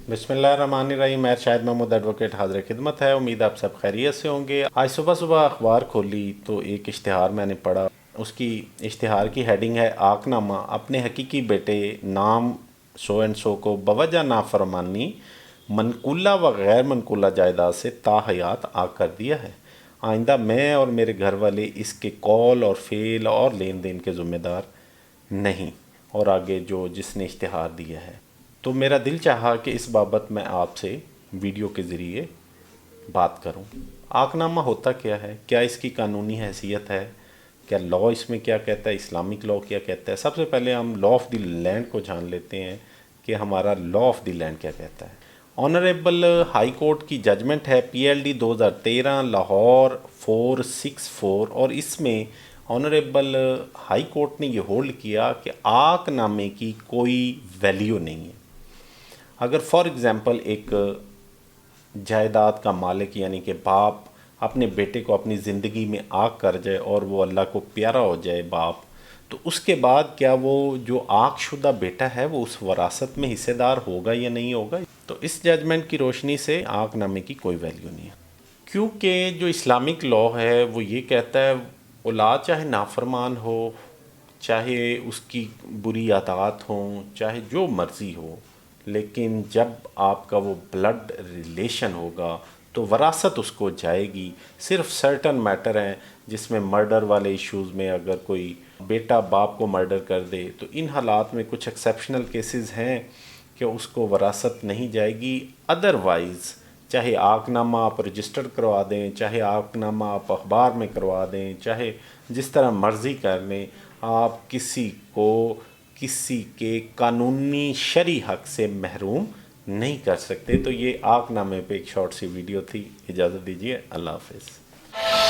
बिस्मिल्लाहिर्रहमानिर्रहीम। मैं शाहिद महमूद एडवोकेट हाजिर खिदमत है। उम्मीद आप सब खैरियत से होंगे। आज सुबह सुबह अखबार खोली तो एक इश्तिहार मैंने पढ़ा। उसकी इश्तिहार की हेडिंग है आकनामा अपने हकीकी बेटे नाम सो एंड सो को बवजह नाफरमानी मनकूला व गैर मनकूला जायदाद से ताहयात आग कर दिया है। आइंदा मैं और मेरे घर वाले इसके कॉल और फेल और लेन देन के ज़िम्मेदार नहीं। और आगे जो जिसने इश्तिहार दिया है, तो मेरा दिल चाहा कि इस बाबत मैं आपसे वीडियो के ज़रिए बात करूं। आकनामा होता क्या है, क्या इसकी कानूनी हैसियत है, क्या लॉ इसमें क्या कहता है, इस्लामिक लॉ क्या कहता है। सबसे पहले हम लॉ ऑफ़ द लैंड को जान लेते हैं कि हमारा लॉ ऑफ़ द लैंड क्या कहता है। ऑनरेबल हाई कोर्ट की जजमेंट है PLD 2013 लाहौर 464, और इसमें ऑनरेबल हाई कोर्ट ने ये होल्ड किया कि आकनामे की कोई वैल्यू नहीं है। अगर फॉर एग्ज़ाम्पल एक जायदाद का मालिक यानी कि बाप अपने बेटे को अपनी ज़िंदगी में आग कर जाए और वो अल्लाह को प्यारा हो जाए बाप, तो उसके बाद क्या वो जो आगशुदा बेटा है वो उस वरासत में हिस्सेदार होगा या नहीं होगा। तो इस जजमेंट की रोशनी से आकनामे की कोई वैल्यू नहीं है, क्योंकि जो इस्लामिक लॉ है वो ये कहता है औलाद चाहे नाफरमान हो, चाहे उसकी बुरी आदत हों, चाहे जो मर्ज़ी हो, लेकिन जब आपका वो ब्लड रिलेशन होगा तो वरासत उसको जाएगी। सिर्फ सर्टन मैटर हैं जिसमें मर्डर वाले इश्यूज़ में अगर कोई बेटा बाप को मर्डर कर दे तो इन हालात में कुछ एक्सेप्शनल केसेस हैं कि उसको वरासत नहीं जाएगी। अदरवाइज़ चाहे आकनामा आप रजिस्टर करवा दें, चाहे आकनामा आप अखबार में करवा दें, चाहे जिस तरह मर्ज़ी कर लें, आप किसी को किसी के कानूनी शरई हक से महरूम नहीं कर सकते। तो ये आकनामे पे एक शॉर्ट सी वीडियो थी। इजाज़त दीजिए, अल्लाह हाफ़िज़।